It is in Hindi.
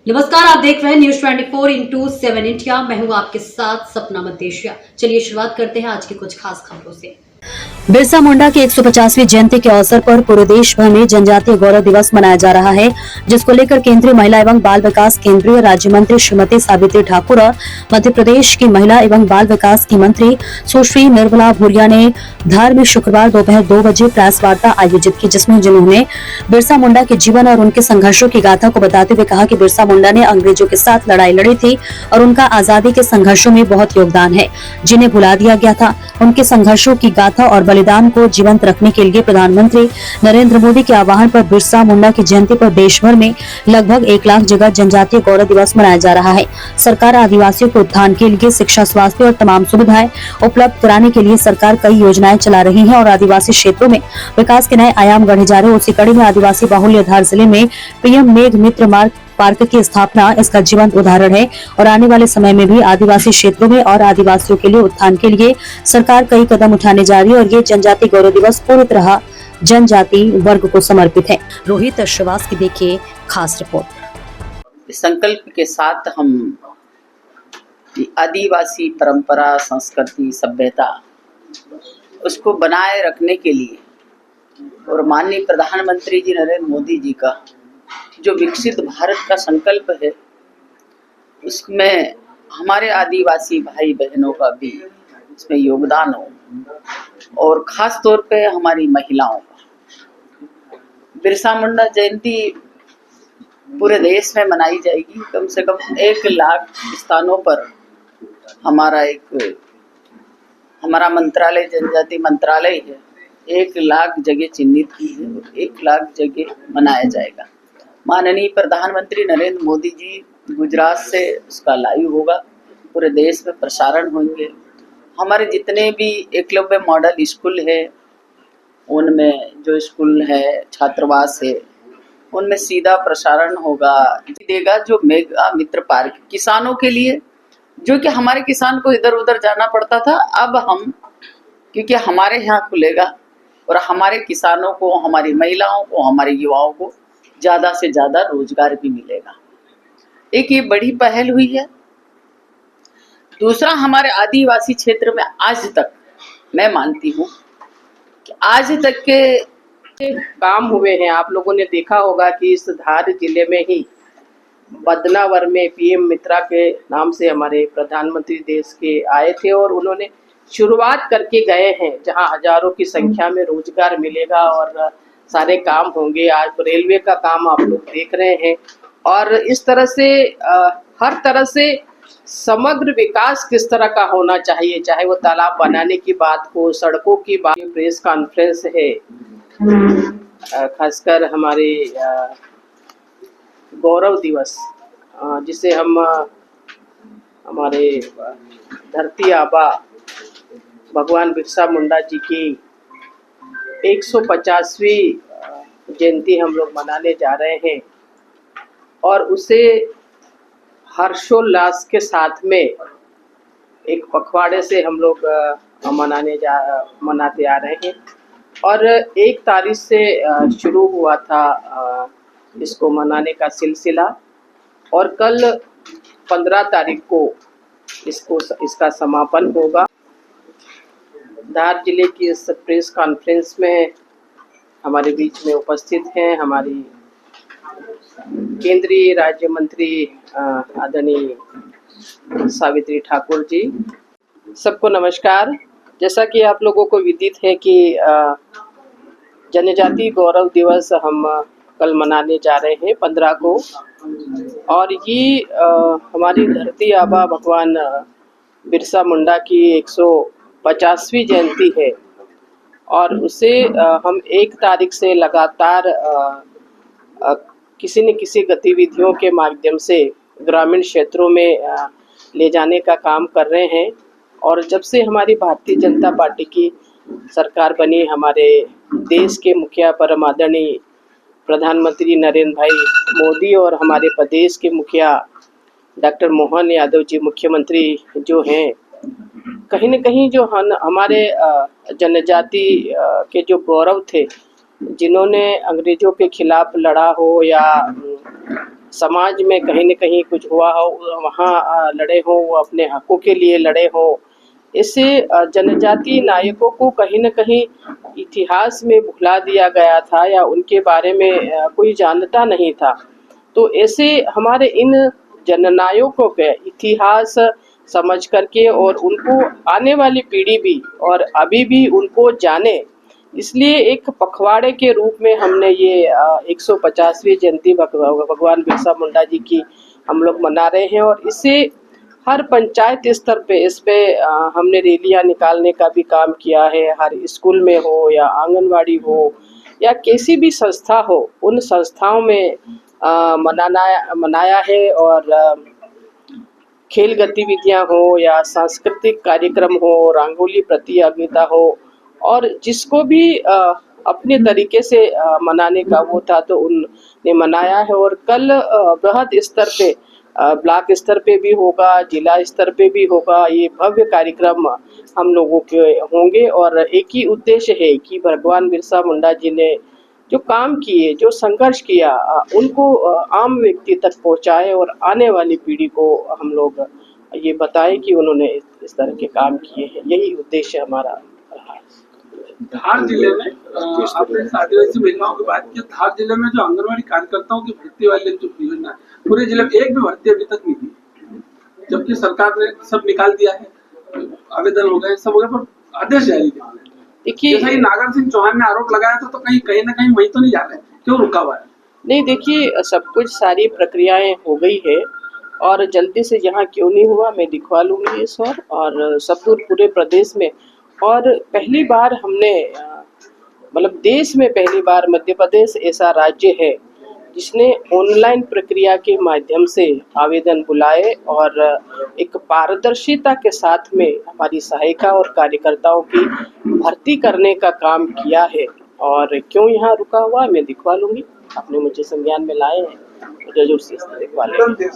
नमस्कार, आप देख रहे हैं न्यूज 24/7 इंडिया। मैं हूं आपके साथ सपना मदेशिया। चलिए शुरुआत करते हैं आज की कुछ खास खबरों से। बिरसा मुंडा की 150वीं जयंती के अवसर पर पूरे देश भर में जनजातीय गौरव दिवस मनाया जा रहा है, जिसको लेकर केंद्रीय महिला एवं बाल विकास केंद्रीय राज्य मंत्री श्रीमती सावित्री ठाकुर और मध्य प्रदेश की महिला एवं बाल विकास की मंत्री सुश्री निर्मला भूरिया ने धार में शुक्रवार दोपहर 2 बजे प्रेस वार्ता आयोजित की, जिसमें जिन्होंने बिरसा मुंडा के जीवन और उनके संघर्षों की गाथा को बताते हुए कहा कि बिरसा मुंडा ने अंग्रेजों के साथ लड़ाई लड़ी थी और उनका आजादी के संघर्षों में बहुत योगदान है, जिन्हें भुला दिया गया था। उनके संघर्षों की गाथा और बलिदान को जीवंत रखने के लिए प्रधानमंत्री नरेंद्र मोदी के आह्वान पर बिरसा मुंडा की जयंती पर देश भर में लगभग 1 लाख जगह जनजातीय गौरव दिवस मनाया जा रहा है। सरकार आदिवासियों के उत्थान के लिए शिक्षा, स्वास्थ्य और तमाम सुविधाएं उपलब्ध कराने के लिए सरकार कई योजनाएं चला रही है और आदिवासी क्षेत्रों में विकास के नए आयाम गढ़े जा रहे। उसी कड़ी में आदिवासी बाहुल्य धार जिले में पीएम मेघ मित्र मार्ग पार्क की स्थापना इसका जीवंत उदाहरण है और आने वाले समय में भी आदिवासी क्षेत्रों में और आदिवासियों के लिए उत्थान के लिए सरकार कई कदम उठाने जा रही है और ये जनजाति गौरव दिवस पूरी तरह जनजाति वर्ग को समर्पित है। रोहित श्रीवास की देखिए खास रिपोर्ट। संकल्प के साथ हम आदिवासी परंपरा, संस्कृति, सभ्यता उसको बनाए रखने के लिए और माननीय प्रधानमंत्री जी नरेंद्र मोदी जी का जो विकसित भारत का संकल्प है, उसमें हमारे आदिवासी भाई बहनों का भी इसमें योगदान हो और खास तौर पे हमारी महिलाओं का। बिरसा मुंडा जयंती पूरे देश में मनाई जाएगी। कम से कम 1 लाख स्थानों पर हमारा मंत्रालय, जनजाति मंत्रालय है, 1 लाख जगह चिन्हित की है और 1 लाख जगह मनाया जाएगा। माननीय प्रधानमंत्री नरेंद्र मोदी जी गुजरात से उसका लाइव होगा, पूरे देश में प्रसारण होंगे। हमारे जितने भी एकलव्य मॉडल स्कूल है, उनमें जो स्कूल है, छात्रावास है, उनमें सीधा प्रसारण होगा देगा। जो मेगा मित्र पार्क किसानों के लिए, जो कि हमारे किसान को इधर उधर जाना पड़ता था, अब हम क्योंकि हमारे यहाँ खुलेगा और हमारे किसानों को, हमारी महिलाओं को, हमारे युवाओं को ज़्यादा से ज़्यादा रोजगार भी मिलेगा। एक ये बड़ी पहल हुई है। दूसरा, हमारे आदिवासी क्षेत्र में आज तक मैं मानती हूँ कि आज तक के काम हुए हैं। आप लोगों ने देखा होगा कि इस धार जिले में ही बदनावर में पीएम मित्रा के नाम से हमारे प्रधानमंत्री देश के आए थे और उन्होंने शुरुआत करके गए हैं, जहां हजारों की संख्या में रोजगार मिलेगा और सारे काम होंगे। आज रेलवे का काम आप लोग देख रहे हैं और इस तरह से हर तरह से समग्र विकास किस तरह का होना चाहिए, चाहे वो तालाब बनाने की बात हो, सड़कों की बात, प्रेस कॉन्फ्रेंस है, खासकर हमारे गौरव दिवस जिसे हम हमारे धरती आबा भगवान बिरसा मुंडा जी की 150वीं जयंती हम लोग मनाने जा रहे हैं और उसे हर्षोल्लास के साथ में एक पखवाड़े से हम लोग मनाते आ रहे हैं और 1 तारीख से शुरू हुआ था इसको मनाने का सिलसिला और कल 15 तारीख को इसका समापन होगा। धार जिले की इस प्रेस कॉन्फ्रेंस में हमारे बीच में उपस्थित हैं हमारी केंद्रीय राज्य मंत्री आदरणीय सावित्री ठाकुर जी। सबको नमस्कार। जैसा कि आप लोगों को विदित है कि जनजाति गौरव दिवस हम कल मनाने जा रहे हैं 15 को और ये हमारी धरती आबा भगवान बिरसा मुंडा की 150वीं जयंती है और उसे हम 1 तारीख से लगातार किसी न किसी गतिविधियों के माध्यम से ग्रामीण क्षेत्रों में ले जाने का काम कर रहे हैं। और जब से हमारी भारतीय जनता पार्टी की सरकार बनी, हमारे देश के मुखिया परम आदरणीय प्रधानमंत्री नरेंद्र भाई मोदी और हमारे प्रदेश के मुखिया डॉक्टर मोहन यादव जी मुख्यमंत्री जो हैं, कहीं न कहीं जो हमारे जनजाति के जो गौरव थे, जिन्होंने अंग्रेजों के खिलाफ लड़ा हो या समाज में कहीं न कहीं कुछ हुआ हो, वहाँ लड़े हों, वो अपने हकों के लिए लड़े हों। इससे जनजातीय नायकों को कहीं न कहीं इतिहास में भुला दिया गया था या उनके बारे में कोई जानता नहीं था। तो ऐसे हमारे इन जननायकों के इतिहास समझ करके और उनको आने वाली पीढ़ी भी और अभी भी उनको जाने, इसलिए एक पखवाड़े के रूप में हमने ये 150वीं जयंती भगवान बिरसा मुंडा जी की हम लोग मना रहे हैं। और इससे हर पंचायत स्तर पे इस पे हमने रैलियां निकालने का भी काम किया है। हर स्कूल में हो या आंगनवाड़ी हो या किसी भी संस्था हो, उन संस्थाओं में मनाया है। और खेल गतिविधियां हो या सांस्कृतिक कार्यक्रम हो, रंगोली प्रतियोगिता हो, और जिसको भी अपने तरीके से मनाने का वो था तो उनने मनाया है। और कल बृहद स्तर पे ब्लॉक स्तर पे भी होगा, जिला स्तर पे भी होगा। ये भव्य कार्यक्रम हम लोगों के होंगे और एक ही उद्देश्य है कि भगवान बिरसा मुंडा जी ने जो काम किए, जो संघर्ष किया, उनको आम व्यक्ति तक पहुंचाए और आने वाली पीढ़ी को हम लोग ये बताएं कि उन्होंने इस तरह के काम किए हैं। यही उद्देश्य हमारा रहा है। धार जिले में आपने आदिवासी महिलाओं की बात की। धार जिले में जो आंगनवाड़ी कार्यकर्ताओं की भर्ती वाली जो योजना है, पूरे जिले में एक भी भर्ती अभी तक नहीं हुई, जबकि सरकार ने सब निकाल दिया है, आवेदन हो गए, सब हो गए, पर आदेश जारी नहीं हुए। देखिए, जैसा कि नागर सिंह चौहान ने आरोप लगाया था, तो कहीं ना कहीं वही तो नहीं जा रहे, क्यों रुका हुआ है? नहीं, देखिए, सब कुछ सारी प्रक्रियाएं हो गई है और जल्दी से यहाँ क्यों नहीं हुआ मैं दिखवा लूँगी इस और सब दूर पूरे प्रदेश में। और पहली बार हमने मतलब देश में पहली बार मध्य प्रदेश ऐसा राज्य है जिसने ऑनलाइन प्रक्रिया के माध्यम से आवेदन बुलाए और एक पारदर्शिता के साथ में हमारी सहायिका और कार्यकर्ताओं की भर्ती करने का काम किया है। और क्यों यहाँ रुका हुआ मैं दिखवा लूँगी, आपने मुझे संज्ञान में लाए हैं तो जरूर से दिखवा लेंगे।